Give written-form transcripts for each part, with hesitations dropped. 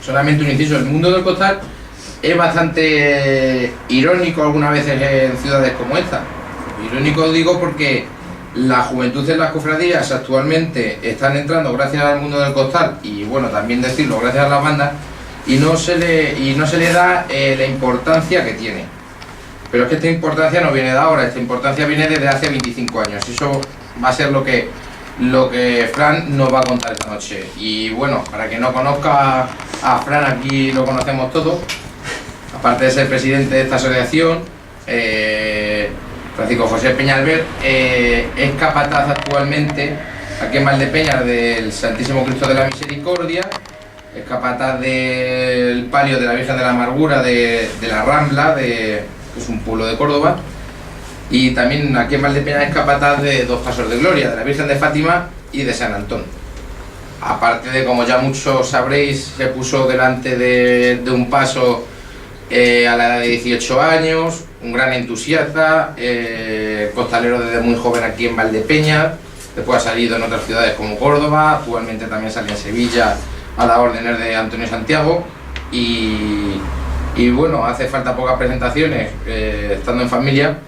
Solamente un inciso, el mundo del costal es bastante irónico algunas veces en ciudades como esta. Irónico digo porque la juventud en las cofradías actualmente están entrando gracias al mundo del costal y bueno, también decirlo, gracias a las bandas, y no se le da la importancia que tiene. Pero es que esta importancia no viene de ahora, esta importancia viene desde hace 25 años. Eso va a ser lo que Fran nos va a contar esta noche. Y bueno, para quien no conozca a Fran, aquí lo conocemos todos. Aparte de ser presidente de esta asociación, Francisco José Peñalver es capataz actualmente aquí en Valdepeñas del Santísimo Cristo de la Misericordia, es capataz del palio de la Virgen de la Amargura de la Rambla, que es un pueblo de Córdoba, y también aquí en Valdepeñas es capataz de dos pasos de gloria, de la Virgen de Fátima y de San Antón. Aparte de, como ya muchos sabréis, se puso delante de un paso a la edad de 18 años, un gran entusiasta, costalero desde muy joven aquí en Valdepeñas, después ha salido en otras ciudades como Córdoba, actualmente también sale en Sevilla a las órdenes de Antonio Santiago y bueno, hace falta pocas presentaciones estando en familia,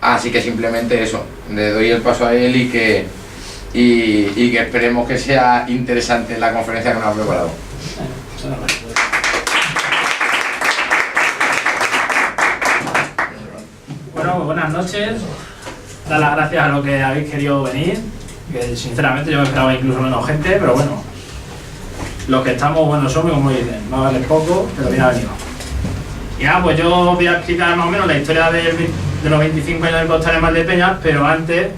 así que simplemente eso, le doy el paso a él y que esperemos que sea interesante la conferencia que nos ha preparado. Bueno, buenas noches. Dar las gracias a los que habéis querido venir, que sinceramente yo me esperaba incluso menos gente, pero bueno, los que estamos, bueno, somos, como dicen, no vale poco, pero bien ha venido. Y nada, pues yo voy a explicar más o menos la historia de los 25 años del costal en Valdepeñas, pero antes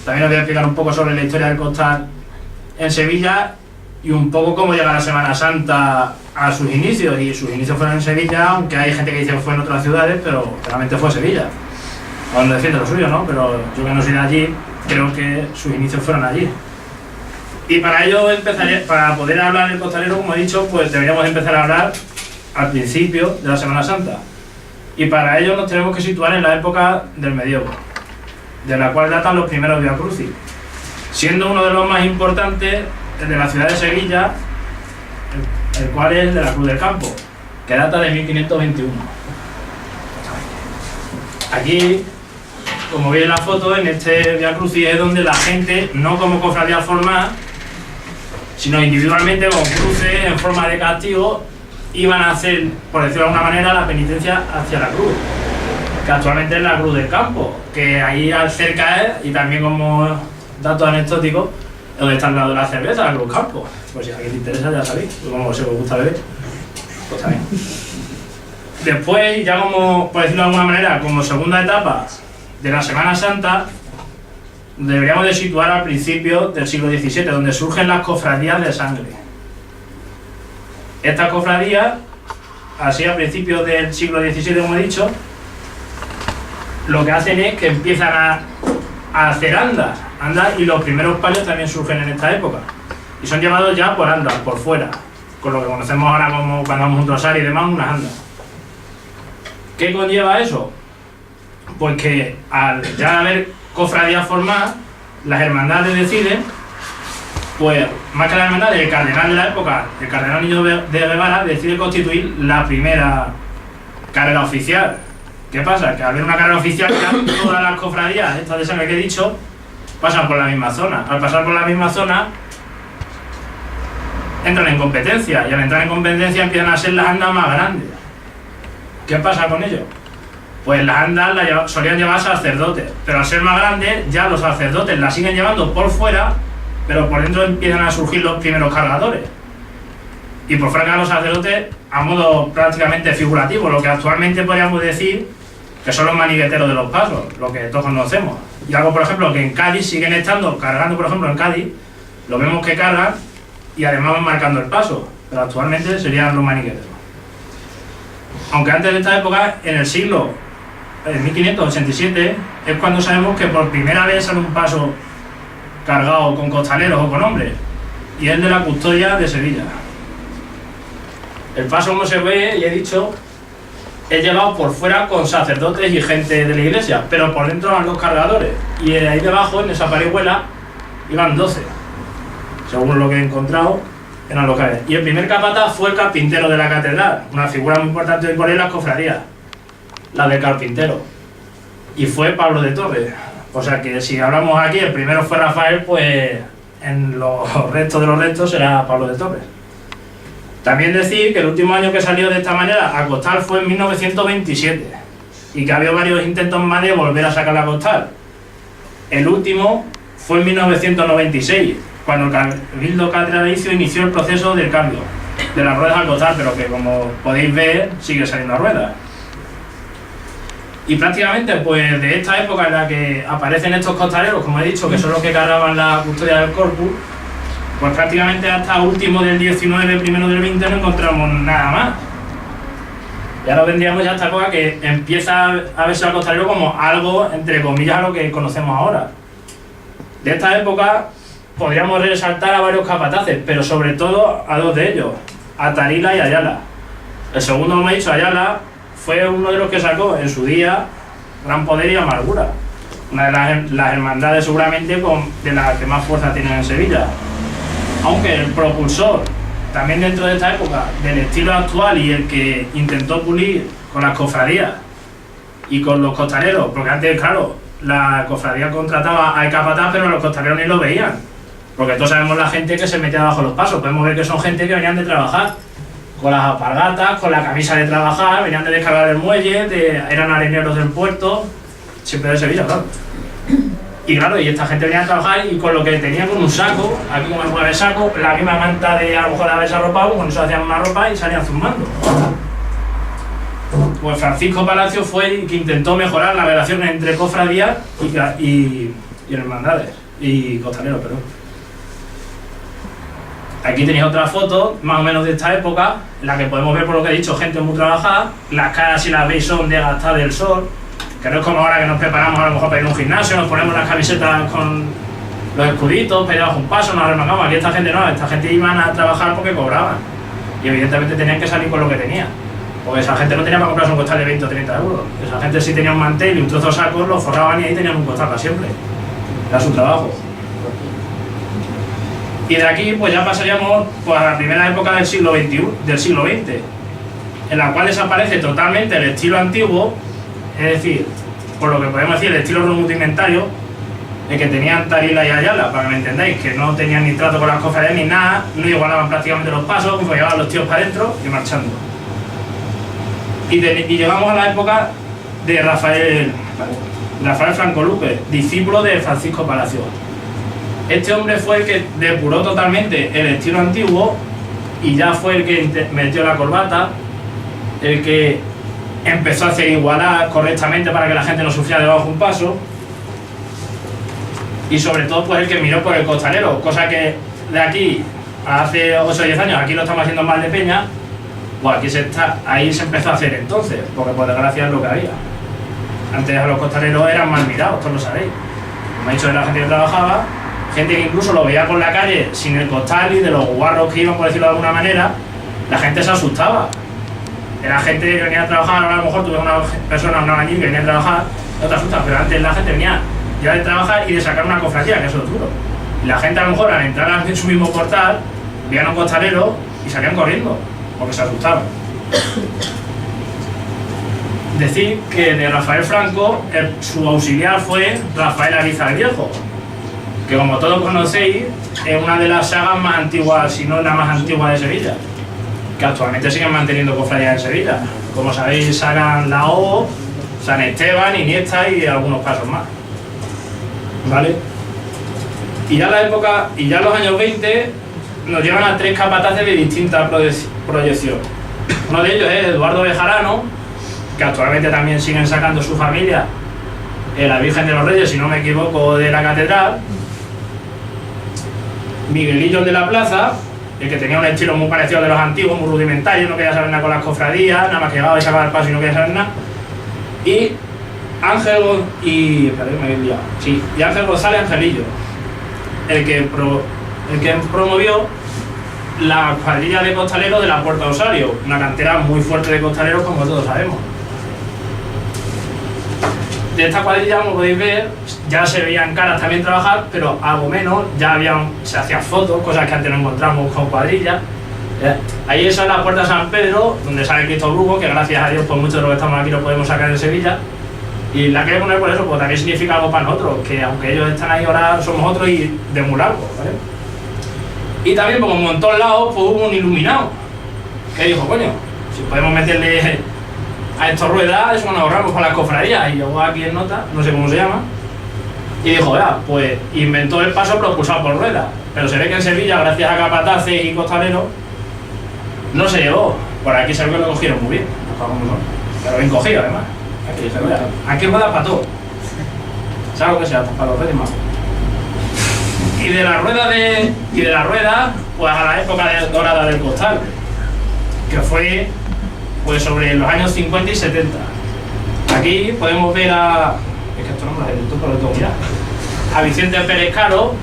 también os voy a explicar un poco sobre la historia del costal en Sevilla y un poco cómo llega la Semana Santa a sus inicios. Y sus inicios fueron en Sevilla, aunque hay gente que dice que fue en otras ciudades, pero realmente fue Sevilla. Aún no defiende lo suyo, ¿no? Pero yo que no soy de allí, creo que sus inicios fueron allí. Y para ello para poder hablar del costalero, como he dicho, pues deberíamos empezar a hablar al principio de la Semana Santa. Y para ello nos tenemos que situar en la época del medievo, de la cual datan los primeros Via Crucis, siendo uno de los más importantes el de la ciudad de Sevilla, el cual es de la Cruz del Campo, que data de 1521. Aquí, como veis en la foto, en este Via Crucis es donde la gente, no como cofradía formal, sino individualmente con cruces en forma de castigo, iban a hacer, por decirlo de alguna manera, la penitencia hacia la cruz, que actualmente es la Cruz del Campo, que ahí al cerca es, y también como dato anecdótico, donde está al lado de la cerveza, la Cruz Campo. Pues si a alguien te interesa, ya sabéis, como si os gusta beber, pues también. Después, ya como, por decirlo de alguna manera, como segunda etapa de la Semana Santa, deberíamos de situar al principio del siglo XVII, donde surgen las cofradías de sangre. Estas cofradías, así a principios del siglo XVII, como he dicho, lo que hacen es que empiezan a hacer andas, y los primeros palios también surgen en esta época. Y son llevados ya por andas, por fuera, con lo que conocemos ahora como cuando damos un rosario y demás, unas andas. ¿Qué conlleva eso? Pues que al ya haber cofradías formadas, las hermandades deciden, pues más que la hermandad, el cardenal de la época, el cardenal Niño de Guevara, decide constituir la primera carrera oficial. ¿Qué pasa? Que al haber una carrera oficial, ya todas las cofradías, estas de sangre que he dicho, pasan por la misma zona. Al pasar por la misma zona, entran en competencia, y al entrar en competencia empiezan a ser las andas más grandes. ¿Qué pasa con ello? Pues las andas solían llevar sacerdotes, pero al ser más grandes, ya los sacerdotes las siguen llevando por fuera, pero por dentro empiezan a surgir los primeros cargadores. Y por fuera quedan los sacerdotes a modo prácticamente figurativo, lo que actualmente podríamos decir que son los manigueteros de los pasos, lo que todos conocemos. Y algo, por ejemplo, que en Cádiz siguen estando, cargando, por ejemplo, en Cádiz, lo vemos que cargan y además van marcando el paso, pero actualmente serían los manigueteros. Aunque antes de esta época, en el siglo 1587, es cuando sabemos que por primera vez sale un paso cargado con costaleros o con hombres, y es de la Custodia de Sevilla. El paso, como se ve, y he dicho, es llevado por fuera con sacerdotes y gente de la iglesia, pero por dentro van los cargadores, y ahí debajo, en esa parihuela, iban 12, según lo que he encontrado, eran locales. Y el primer capataz fue el carpintero de la catedral, una figura muy importante hoy por hoy en las cofradías, la del carpintero. Y fue Pablo de Torres. O sea que si hablamos aquí, el primero fue Rafael, pues en los restos de los restos será Pablo de Torres. También decir que el último año que salió de esta manera a costal fue en 1927 y que ha habido varios intentos más de volver a sacarla a costal. El último fue en 1996, cuando el Cabildo Catedralicio inició el proceso del cambio de las ruedas al costal, pero que como podéis ver sigue saliendo a ruedas. Y prácticamente pues de esta época en la que aparecen estos costaleros, como he dicho, que son los que cargaban la custodia del corpus, pues prácticamente hasta último del 19, primero del 20 no encontramos nada más. Y ahora vendríamos ya a esta época que empieza a verse al costalero como algo, entre comillas, a lo que conocemos ahora. De esta época podríamos resaltar a varios capataces, pero sobre todo a dos de ellos, a Tarila y Ayala. El segundo, como he dicho, Ayala, fue uno de los que sacó en su día Gran Poder y Amargura, una de las hermandades seguramente de las que más fuerza tienen en Sevilla. Aunque el propulsor, también dentro de esta época, del estilo actual y el que intentó pulir con las cofradías y con los costaleros, porque antes, claro, la cofradía contrataba al capataz, pero los costaleros ni lo veían, porque todos sabemos la gente que se metía bajo los pasos. Podemos ver que son gente que venían de trabajar, con las alpargatas, con la camisa de trabajar, venían de descargar el muelle, eran areneros del puerto, siempre de Sevilla, claro. Y claro, y esta gente venía a trabajar y con lo que tenía, con un saco, aquí como el mueve saco, la misma manta de a lo mejor de haberse arropado, con eso hacían una ropa y salían zumbando. Pues Francisco Palacio fue el que intentó mejorar la relación entre cofradías y hermandades, y costaleros, perdón. Aquí tenéis otra foto, más o menos de esta época, en la que podemos ver, por lo que he dicho, gente muy trabajada. Las caras, si las veis, son desgastadas del sol, que no es como ahora que nos preparamos a lo mejor para ir a un gimnasio, nos ponemos las camisetas con los escuditos, para ir abajo un paso, nos arremangamos. Aquí esta gente no, esta gente iban a trabajar porque cobraban. Y evidentemente tenían que salir con lo que tenían. Porque esa gente no tenía para comprarse un costal de 20 o 30 euros. Esa gente sí tenía un mantel y un trozo de sacos, lo forraban y ahí tenían un costal para siempre. Era su trabajo. Y de aquí pues ya pasaríamos pues, a la primera época del siglo XX, en la cual desaparece totalmente el estilo antiguo, es decir, por lo que podemos decir, el estilo rudimentario, el que tenían Tarila y Ayala, para que me entendáis, que no tenían ni trato con las cofradías ni nada, no igualaban prácticamente los pasos, pues llevaban los tíos para adentro y marchando. Y llegamos a la época de Rafael Franco Luque, discípulo de Francisco Palacio. Este hombre fue el que depuró totalmente el estilo antiguo y ya fue el que metió la corbata, el que empezó a hacer igualar correctamente para que la gente no sufriera debajo un paso y sobre todo pues el que miró por el costalero, cosa que de aquí a hace 8 o 10 años aquí lo estamos haciendo en Valdepeña, pues aquí ahí se empezó a hacer entonces, porque por desgracia es lo que había. Antes a los costaleros eran mal mirados, todos lo sabéis. Como he dicho, de la gente que trabajaba, gente que incluso lo veía por la calle sin el costal y de los guarros que iban, por decirlo de alguna manera, la gente se asustaba. Era gente que venía a trabajar, ahora a lo mejor tú ves una persona, una albañil que venía a trabajar, no te asustas, pero antes la gente venía ya de trabajar y de sacar una cofradía, que eso es duro. Y la gente a lo mejor al entrar en su mismo portal, veían un costalero y salían corriendo, porque se asustaban. Decir que de Rafael Franco, su auxiliar fue Rafael Ariza el Viejo, que como todos conocéis, es una de las sagas más antiguas, si no la más antigua de Sevilla, que actualmente siguen manteniendo cofradías en Sevilla. Como sabéis, sacan la O, San Esteban, Iniesta y algunos pasos más. ¿Vale? Y ya la época, y ya los años 20 nos llevan a 3 capataces de distinta proyección. Uno de ellos es Eduardo Bejarano, que actualmente también siguen sacando su familia, la Virgen de los Reyes, si no me equivoco, de la catedral. Miguelillo de la Plaza, el que tenía un estilo muy parecido al de los antiguos, muy rudimentario, no quería saber nada con las cofradías, nada más que llegaba y sacaba el paso y no quería saber nada. Y Ángel González Angelillo, el que promovió la cuadrilla de costaleros de la Puerta Osario, una cantera muy fuerte de costaleros como todos sabemos. de esta cuadrilla, como podéis ver, ya se veían caras también trabajar, pero algo menos, ya se hacían fotos, cosas que antes no encontramos con cuadrillas. Ahí esa es la puerta de San Pedro, donde sale Cristo Brujo, que gracias a Dios pues muchos de los que estamos aquí lo podemos sacar de Sevilla. Y la quería poner por eso, porque también significa algo para nosotros, que aunque ellos están ahí ahora somos otros y de muy largo, ¿vale? Y también, pues, como en todos lados, pues hubo un iluminado que dijo, coño, si podemos meterle a estas ruedas, eso nos ahorramos para las cofradías. Y llegó aquí en nota, no sé cómo se llama, y dijo, ya, pues inventó el paso propulsado por ruedas. Pero se ve que en Sevilla, gracias a capataces y costaleros, no se llevó. Por aquí se ve que lo cogieron muy bien, pero bien cogido además. Aquí se ve, aquí ruedas para todo. ¿Sabes lo que sea? Para los Reyes Magos. Y de la rueda, pues a la época dorada del costal, que fue pues sobre los años 50 y 70. Aquí podemos ver es que esto no me lo he dicho, pero lo tengo que mirar. A Vicente Pérez Caro,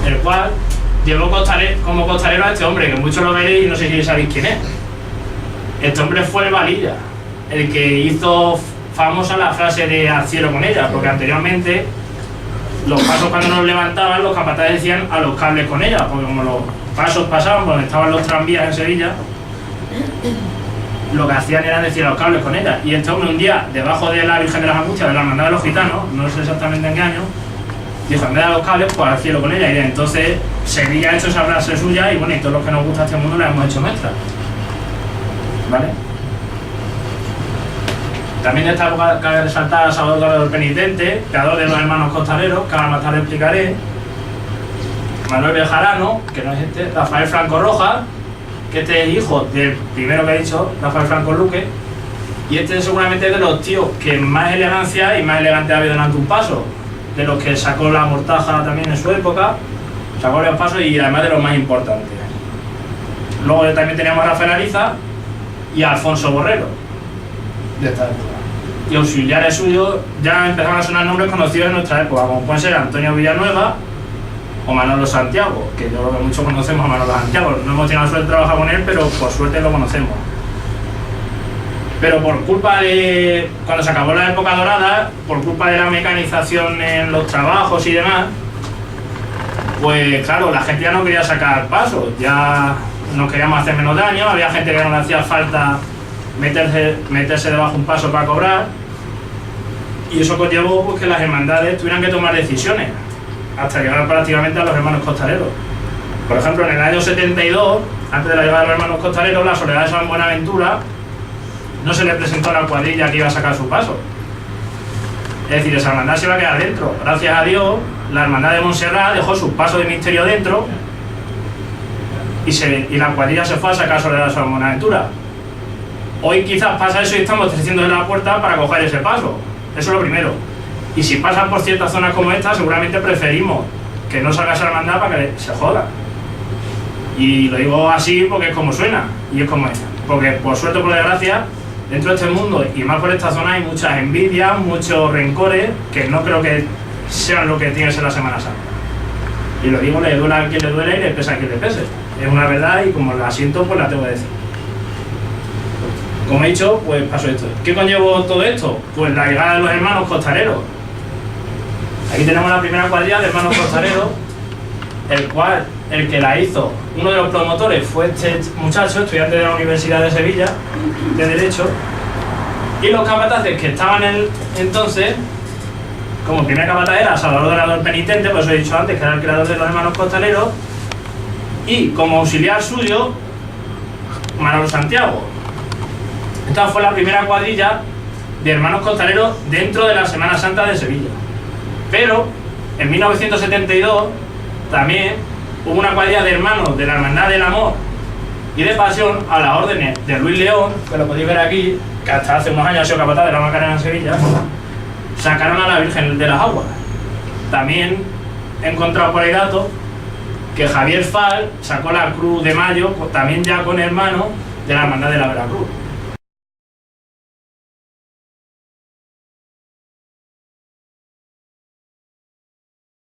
el cual llegó como costalero a este hombre, que muchos lo veréis y no sé si sabéis quién es. Este hombre fue el Valilla, el que hizo famosa la frase de al cielo con ella, porque anteriormente los pasos cuando nos levantaban, los capataces decían a los cables con ella, porque como los pasos pasaban por donde estaban los tranvías en Sevilla, lo que hacían era decir a los cables con ella. Y este hombre un día, debajo de la Virgen de las Angustias, de la Hermandad de los Gitanos, no sé exactamente en qué año, dijo, en vez de a los cables, pues al cielo con ella. Y entonces Sevilla ha hecho esa frase suya y bueno, y todos los que nos gusta este mundo la hemos hecho nuestra. ¿Vale? También de esta época cabe resaltar a Salvador del Penitente, creador de los hermanos costaleros, que ahora más tarde explicaré, Manuel Bejarano, que no es este, Rafael Franco Rojas, que este es hijo del primero que he dicho, Rafael Franco Luque, y este seguramente es de los tíos que más elegancia y más elegante ha habido en un paso, de los que sacó la mortaja también en su época, sacó varios pasos y además de los más importantes. Luego también teníamos a Rafael Ariza y a Alfonso Borrero, de esta época. Y auxiliares suyos ya empezaron a sonar nombres conocidos en nuestra época, como pueden ser Antonio Villanueva o Manolo Santiago, que yo creo que muchos conocemos a Manolo Santiago. No hemos tenido la suerte de trabajar con él, pero por suerte lo conocemos. Pero por culpa de, cuando se acabó la época dorada, por culpa de la mecanización en los trabajos y demás, pues claro, la gente ya no quería sacar pasos, ya nos queríamos hacer menos daño, había gente que no le hacía falta meterse debajo un paso para cobrar, y eso conllevó pues, que las hermandades tuvieran que tomar decisiones hasta llegar prácticamente a los hermanos costaleros. Por ejemplo, en el año 72, antes de la llegada de los hermanos costaleros, la Soledad de San Buenaventura no se le presentó a la cuadrilla que iba a sacar su paso. Es decir, esa hermandad se iba a quedar dentro. Gracias a Dios, la hermandad de Montserrat dejó su paso de misterio dentro y la cuadrilla se fue a sacar Soledad de San Buenaventura. Hoy quizás pasa eso y estamos deshaciendo de la puerta para coger ese paso. Eso es lo primero. Y si pasan por ciertas zonas como esta, seguramente preferimos que no salga esa hermandad para que se joda. Y lo digo así porque es como suena y es como es. Porque por suerte o por desgracia, dentro de este mundo y más por esta zona hay muchas envidias, muchos rencores que no creo que sean lo que tiene que ser la Semana Santa. Y lo digo, le duele a quien le duele y le pesa a quien le pese. Es una verdad y como la siento, pues la tengo que decir. Como he dicho, pues pasó esto. ¿Qué conllevó todo esto? Pues la llegada de los hermanos costaleros. Aquí tenemos la primera cuadrilla de hermanos costaleros, el que la hizo, uno de los promotores fue este muchacho, estudiante de la Universidad de Sevilla, de Derecho, y los capataces que estaban entonces, como primer capataz era Salvador del Penitente, por eso he dicho antes que era el creador de los hermanos costaleros, y como auxiliar suyo, Manolo Santiago. Esta fue la primera cuadrilla de hermanos costaleros dentro de la Semana Santa de Sevilla. Pero en 1972 también hubo una cuadrilla de hermanos de la Hermandad del Amor y de Pasión a las órdenes de Luis León, que lo podéis ver aquí, que hasta hace unos años ha sido capataz de la Macarena en Sevilla, sacaron a la Virgen de las Aguas. También he encontrado por ahí datos que Javier Fal sacó la Cruz de Mayo, también ya con hermanos de la Hermandad de la Veracruz.